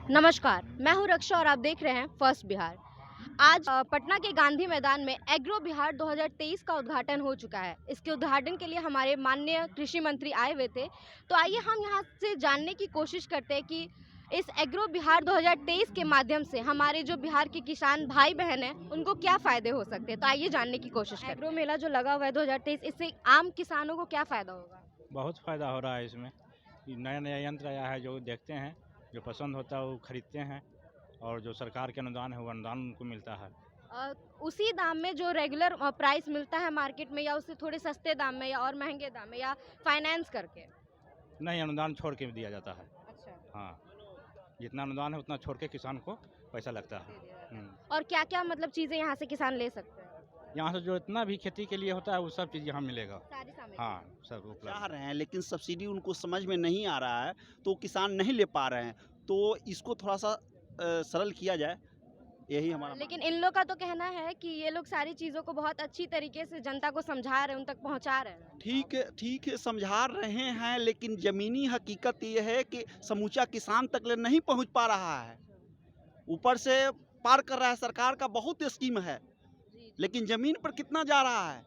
नमस्कार, मैं हूं रक्षा और आप देख रहे हैं फर्स्ट बिहार। आज पटना के गांधी मैदान में एग्रो बिहार 2023 का उद्घाटन हो चुका है। इसके उद्घाटन के लिए हमारे माननीय कृषि मंत्री आए हुए थे। तो आइए हम यहां से जानने की कोशिश करते हैं कि इस एग्रो बिहार 2023 के माध्यम से हमारे जो बिहार के किसान भाई बहन हैं उनको क्या फ़ायदे हो सकते हैं। तो आइए जानने की कोशिश करते हैं। एग्रो मेला जो लगा हुआ है 2023, इससे आम किसानों को क्या फ़ायदा होगा? बहुत फ़ायदा हो रहा है इसमें। ये नया-नया यंत्र आया है जो देखते हैं, जो पसंद होता है वो खरीदते हैं और जो सरकार के अनुदान है वो अनुदान उनको मिलता है। अ, उसी दाम में जो रेगुलर प्राइस मिलता है मार्केट में, या उससे थोड़े सस्ते दाम में या और महंगे दाम में, या फाइनेंस करके? नहीं, अनुदान छोड़ के दिया जाता है। अच्छा। हाँ, जितना अनुदान है उतना छोड़ के किसान को पैसा लगता है। दे दिया जाता है। हुँ। और क्या-क्या मतलब चीज़ें यहाँ से किसान ले सकते हैं? यहाँ से जो इतना भी खेती के लिए होता है वो सब चीज़ यहाँ मिलेगा। सारी सामग्री। हाँ, सब चाह उपलब्ध। रहे हैं लेकिन सब्सिडी उनको समझ में नहीं आ रहा है, तो किसान नहीं ले पा रहे हैं। तो इसको थोड़ा-सा सरल किया जाए, यही हमारा लेकिन मानना इन लोग का तो कहना है कि ये लोग सारी चीज़ों को बहुत अच्छी तरीके से जनता को समझा रहे हैं, उन तक पहुँचा रहे हैं। है। ठीक है, समझा रहे हैं, लेकिन ज़मीनी हकीकत ये है कि समूचा किसान तक ले नहीं पहुँच पा रहा है। ऊपर से पार कर रहा है, सरकार का बहुत स्कीम है, लेकिन ज़मीन पर कितना जा रहा है?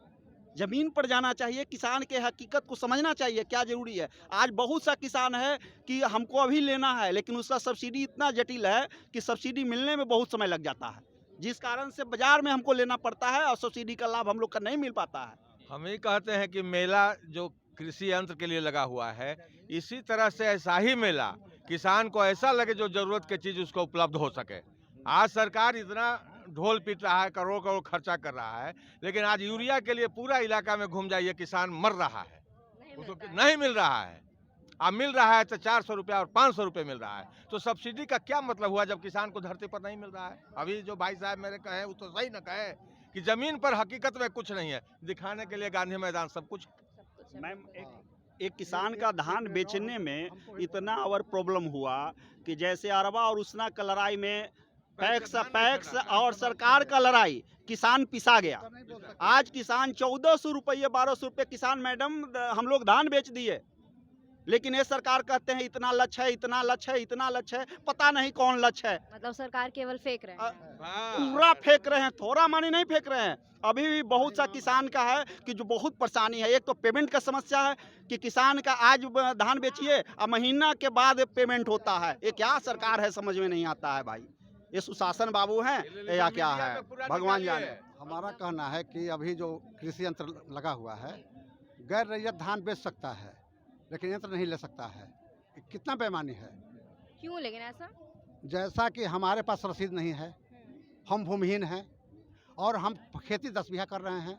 ज़मीन पर जाना चाहिए, किसान के हकीकत को समझना चाहिए, क्या ज़रूरी है। आज बहुत सा किसान है कि हमको अभी लेना है, लेकिन उसका सब्सिडी इतना जटिल है कि सब्सिडी मिलने में बहुत समय लग जाता है, जिस कारण से बाज़ार में हमको लेना पड़ता है और सब्सिडी का लाभ हम लोग का नहीं मिल पाता है। हम ही कहते हैं कि मेला जो कृषि यंत्र के लिए लगा हुआ है, इसी तरह से ऐसा ही मेला किसान को ऐसा लगे जो जरूरत की चीज उसको उपलब्ध हो सके। आज सरकार इतना ढोल पीट रहा है, करोड़ करोड़ खर्चा कर रहा है, लेकिन आज यूरिया के लिए पूरा इलाका में घूम जाइए, किसान मर रहा है, उसको नहीं मिल रहा है। अब मिल रहा है तो 400 रुपया और 500 रुपये मिल रहा है, तो सब्सिडी का क्या मतलब हुआ जब किसान को धरती पर नहीं मिल रहा है। अभी जो भाई साहब मेरे कहे वो तो सही न कहे कि जमीन पर हकीकत में कुछ नहीं है, दिखाने के लिए गांधी मैदान सब कुछ। मैम, एक किसान का धान बेचने में इतना और प्रॉब्लम हुआ कि जैसे अरबा और उसना का लड़ाई में पैक्स और सरकार का लड़ाई, किसान पिसा गया। आज किसान 1400 रुपये 1200 रुपये किसान मैडम हम लोग धान बेच दिए, लेकिन ये सरकार कहते हैं इतना लक्ष्य है, इतना लक्ष्य है, इतना लक्ष्य है, पता नहीं कौन लक्ष्य है। मतलब सरकार केवल फेंक रहे हैं। पूरा फेंक रहे हैं, थोड़ा मानी नहीं फेंक रहे हैं। अभी भी बहुत सा किसान का है कि जो बहुत परेशानी है। एक तो पेमेंट का समस्या है कि किसान का आज धान बेचिए और महीना के बाद पेमेंट होता है। ये क्या सरकार है, समझ में नहीं आता है भाई। ये सुशासन बाबू हैं या क्या है, भगवान जाने। हमारा कहना है कि अभी जो कृषि यंत्र लगा हुआ है, गैर रैयत धान बेच सकता है लेकिन यंत्र नहीं ले सकता है। कितना बेईमानी है। क्यों लेकिन ऐसा? जैसा कि हमारे पास रसीद नहीं है, हम भूमिहीन हैं और हम खेती 10 बीघा कर रहे हैं।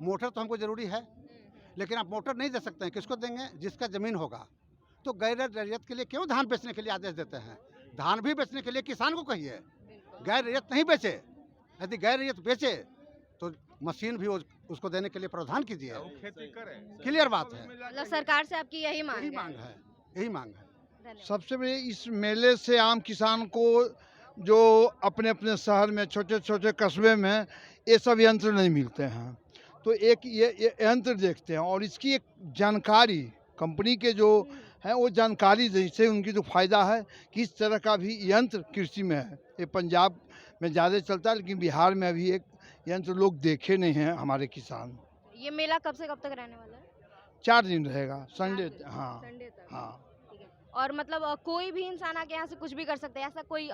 मोटर तो हमको ज़रूरी है, लेकिन आप मोटर नहीं दे सकते हैं। किसको देंगे? जिसका ज़मीन होगा। तो गैर रैयत के लिए क्यों धान बेचने के लिए आदेश देते हैं? धान भी बेचने के लिए किसान को कहिए, गैर रैयत नहीं बेचे। यदि गैर रैयत बेचे तो मशीन भी उसको देने के लिए प्रावधान कीजिए। खेती करे, क्लियर बात है। मतलब सरकार से आपकी यही मांग यही है? मांग है, यही मांग है। धन्यवाद। सबसे बड़ी इस मेले से आम किसान को जो अपने अपने शहर में छोटे छोटे कस्बे में ये सब यंत्र नहीं मिलते हैं, तो एक ये यंत्र देखते हैं और इसकी एक जानकारी कंपनी के जो हैं वो जानकारी जिससे उनकी जो फ़ायदा है कि इस तरह का भी यंत्र कृषि में है। ये पंजाब में ज़्यादा चलता है, लेकिन बिहार में अभी एक यंत्र लोग देखे नहीं हैं हमारे किसान। ये मेला कब से कब तक रहने वाला है? 4 दिन रहेगा, संडे। 4 दिन, हाँ संडे तक। हाँ। ठीक है। और मतलब कोई भी इंसान आके यहाँ से कुछ भी कर सकता है, ऐसा कोई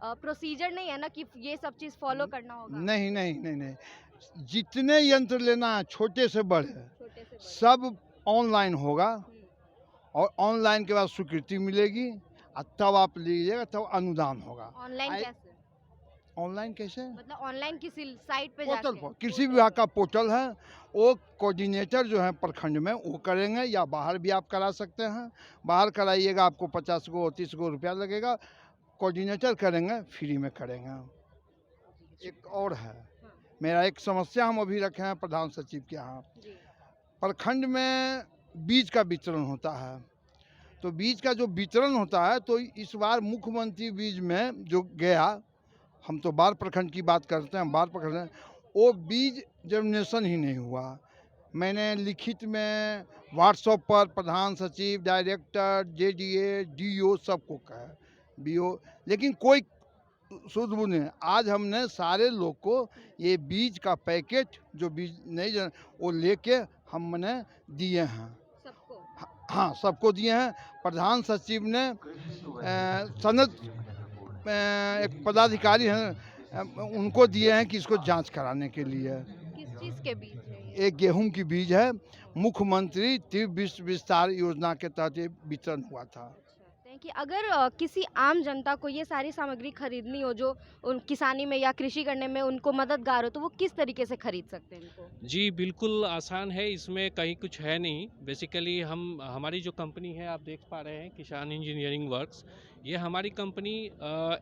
प्रोसीजर नहीं है ना कि ये सब चीज़ फॉलो करना होगा? नहीं नहीं नहीं नहीं, जितने यंत्र लेना है छोटे से बड़े छोटे से बड़े। सब ऑनलाइन होगा और ऑनलाइन के बाद स्वीकृति मिलेगी और तब आप लीजिएगा, तब अनुदान होगा। ऑनलाइन आई- कैसे? ऑनलाइन कैसे? मतलब ऑनलाइन किसी साइट पे पोर्टल जाके? पर, कृषि विभाग का पोर्टल है, वो कोऑर्डिनेटर जो है प्रखंड में वो करेंगे, या बाहर भी आप करा सकते हैं। बाहर कराइएगा आपको 50 गो 30 गो रुपया लगेगा, कोऑर्डिनेटर करेंगे, फ्री में करेंगे। एक और है, मेरा एक समस्या हम अभी रखे हैं प्रधान सचिव के यहाँ। जी। प्रखंड में बीज का वितरण होता है, तो बीज का जो वितरण होता है, तो इस बार मुख्यमंत्री बीज में जो गया, हम तो बार प्रखंड की बात करते हैं, बार प्रखंड, वो बीज जर्मिनेशन ही नहीं हुआ। मैंने लिखित में व्हाट्सएप पर प्रधान सचिव, डायरेक्टर, जेडीए, डीओ सबको कहा, बीओ, लेकिन कोई शुद्ध वो नहीं है। आज हमने सारे लोग को ये बीज का पैकेट जो बीज नहीं वो लेके हमने दिए हैं। सबको? हाँ, सबको दिए हैं। प्रधान सचिव ने सनद एक पदाधिकारी हैं उनको दिए हैं कि इसको जांच कराने के लिए। किस चीज़ के बीज है ये? एक गेहूं की बीज है, मुख्यमंत्री तीव्र विस्तार योजना के तहत ये वितरण हुआ था। हैं कि अगर किसी आम जनता को ये सारी सामग्री खरीदनी हो जो उन किसानी में या कृषि करने में उनको मददगार हो, तो वो किस तरीके से खरीद सकते हैं इनको? जी बिल्कुल आसान है, इसमें कहीं कुछ है नहीं। बेसिकली हमारी जो कंपनी है आप देख पा रहे हैं किसान इंजीनियरिंग वर्क्स, ये हमारी कंपनी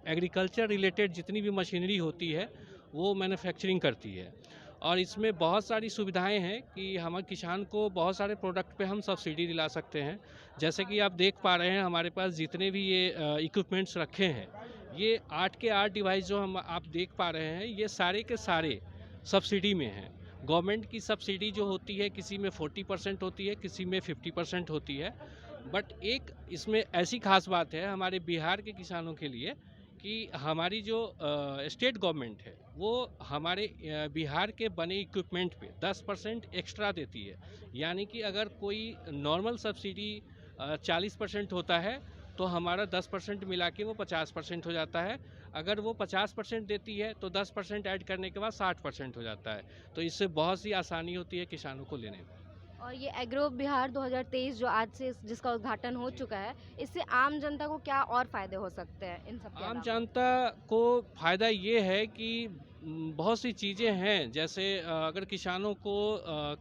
एग्रीकल्चर रिलेटेड जितनी भी मशीनरी होती है वो मैन्युफैक्चरिंग करती है। और इसमें बहुत सारी सुविधाएं हैं कि हम किसान को बहुत सारे प्रोडक्ट पे हम सब्सिडी दिला सकते हैं। जैसे कि आप देख पा रहे हैं हमारे पास जितने भी ये इक्विपमेंट्स रखे हैं, ये 8 के 8 डिवाइस जो आप देख पा रहे हैं, ये सारे के सारे सब्सिडी में हैं। गवर्नमेंट की सब्सिडी जो होती है किसी में 40% होती है, किसी में 50% होती है। बट एक इसमें ऐसी खास बात है हमारे बिहार के किसानों के लिए कि हमारी जो स्टेट गवर्नमेंट है वो हमारे बिहार के बने इक्विपमेंट पे 10% एक्स्ट्रा देती है। यानी कि अगर कोई नॉर्मल सब्सिडी 40% होता है तो हमारा 10% मिला के वो 50% हो जाता है। अगर वो 50% देती है तो 10% ऐड करने के बाद 60% हो जाता है। तो इससे बहुत सी आसानी होती है किसानों को लेने में। और ये एग्रो बिहार 2023 जो आज से जिसका उद्घाटन हो चुका है, इससे आम जनता को क्या और फायदे हो सकते हैं इन सब के आम अलावा? जनता को फ़ायदा ये है कि बहुत सी चीज़ें हैं, जैसे अगर किसानों को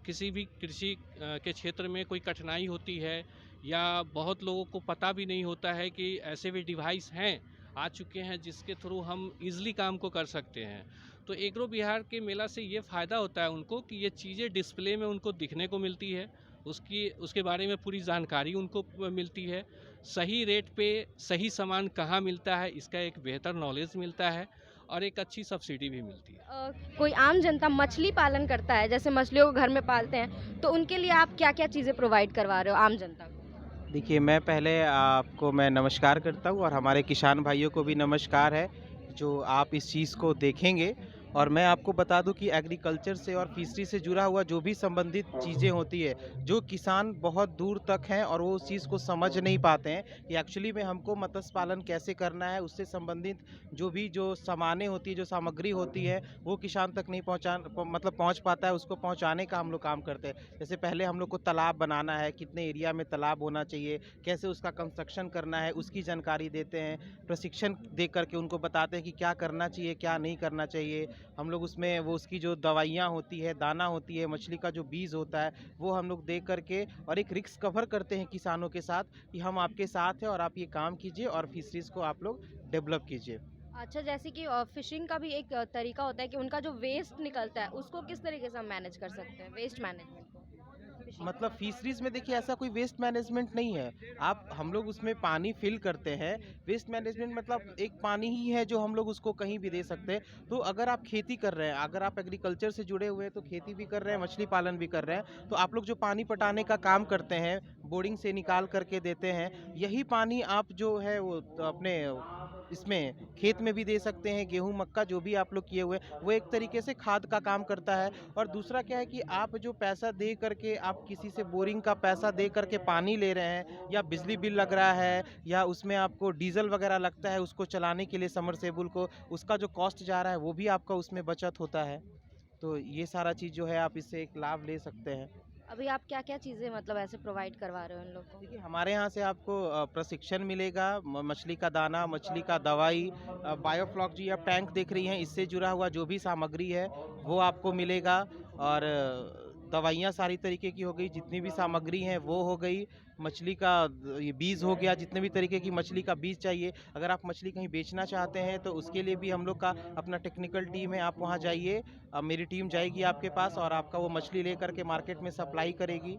किसी भी कृषि के क्षेत्र में कोई कठिनाई होती है या बहुत लोगों को पता भी नहीं होता है कि ऐसे भी डिवाइस हैं आ चुके हैं जिसके थ्रू हम इजीली काम को कर सकते हैं। तो एग्रो बिहार के मेला से ये फ़ायदा होता है उनको कि ये चीज़ें डिस्प्ले में उनको दिखने को मिलती है, उसके बारे में पूरी जानकारी उनको मिलती है, सही रेट पे सही सामान कहाँ मिलता है इसका एक बेहतर नॉलेज मिलता है और एक अच्छी सब्सिडी भी मिलती है। कोई आम जनता मछली पालन करता है, जैसे मछलियों को घर में पालते हैं, तो उनके लिए आप क्या क्या चीज़ें प्रोवाइड करवा रहे हो आम जनता को? देखिए, मैं पहले आपको मैं नमस्कार करता हूँ और हमारे किसान भाइयों को भी नमस्कार है जो आप इस चीज़ को देखेंगे। और मैं आपको बता दूं कि एग्रीकल्चर से और फिशरी से जुड़ा हुआ जो भी संबंधित चीज़ें होती है, जो किसान बहुत दूर तक हैं और वो उस चीज़ को समझ नहीं पाते हैं कि एक्चुअली में हमको मत्स्य पालन कैसे करना है, उससे संबंधित जो सामानें होती है, जो सामग्री होती है, वो किसान तक नहीं पहुंच पाता है। उसको पहुंचाने का हम लोग काम करते हैं। जैसे पहले हम लोग को तालाब बनाना है, कितने एरिया में तालाब होना चाहिए, कैसे उसका कंस्ट्रक्शन करना है, उसकी जानकारी देते हैं। प्रशिक्षण दे करके उनको बताते हैं कि क्या करना चाहिए, क्या नहीं करना चाहिए। हम लोग उसमें उसकी जो दवाइयाँ होती है, दाना होती है, मछली का जो बीज होता है, वो हम लोग दे करके और एक रिस्क कवर करते हैं किसानों के साथ कि हम आपके साथ हैं और आप ये काम कीजिए और फिशरीज़ को आप लोग डेवलप कीजिए। अच्छा, जैसे कि फिशिंग का भी एक तरीका होता है कि उनका जो वेस्ट निकलता है उसको किस तरीके से हम मैनेज कर सकते हैं, वेस्ट मैनेजमेंट को? मतलब फिशरीज में देखिए ऐसा कोई वेस्ट मैनेजमेंट नहीं है। हम लोग उसमें पानी फिल करते हैं। वेस्ट मैनेजमेंट मतलब एक पानी ही है जो हम लोग उसको कहीं भी दे सकते हैं। तो अगर आप खेती कर रहे हैं, अगर आप एग्रीकल्चर से जुड़े हुए हैं तो खेती भी कर रहे हैं, मछली पालन भी कर रहे हैं, तो आप लोग जो पानी पटाने का काम करते हैं, बोर्डिंग से निकाल करके देते हैं, यही पानी आप जो है वो अपने इसमें खेत में भी दे सकते हैं। गेहूं मक्का जो भी आप लोग किए हुए हैं, वो एक तरीके से खाद का काम करता है। और दूसरा क्या है कि आप जो पैसा दे करके आप किसी से बोरिंग का पैसा दे करके पानी ले रहे हैं, या बिजली बिल लग रहा है, या उसमें आपको डीजल वगैरह लगता है उसको चलाने के लिए समरसेबुल को, उसका जो कॉस्ट जा रहा है वो भी आपका उसमें बचत होता है। तो ये सारा चीज़ जो है आप इससे एक लाभ ले सकते हैं। अभी आप क्या क्या चीज़ें मतलब ऐसे प्रोवाइड करवा रहे हो इन लोग को? देखिए, हमारे यहाँ से आपको प्रशिक्षण मिलेगा, मछली का दाना, मछली का दवाई, बायोफ्लॉक जो आप टैंक देख रही हैं, इससे जुड़ा हुआ जो भी सामग्री है वो आपको मिलेगा। और दवाइयाँ सारी तरीके की हो गई, जितनी भी सामग्री हैं वो हो गई। मछली का ये बीज हो गया, जितने भी तरीके की मछली का बीज चाहिए। अगर आप मछली कहीं बेचना चाहते हैं तो उसके लिए भी हम लोग का अपना टेक्निकल टीम है, आप वहाँ जाइए, मेरी टीम जाएगी आपके पास और आपका वो मछली ले करके मार्केट में सप्लाई करेगी।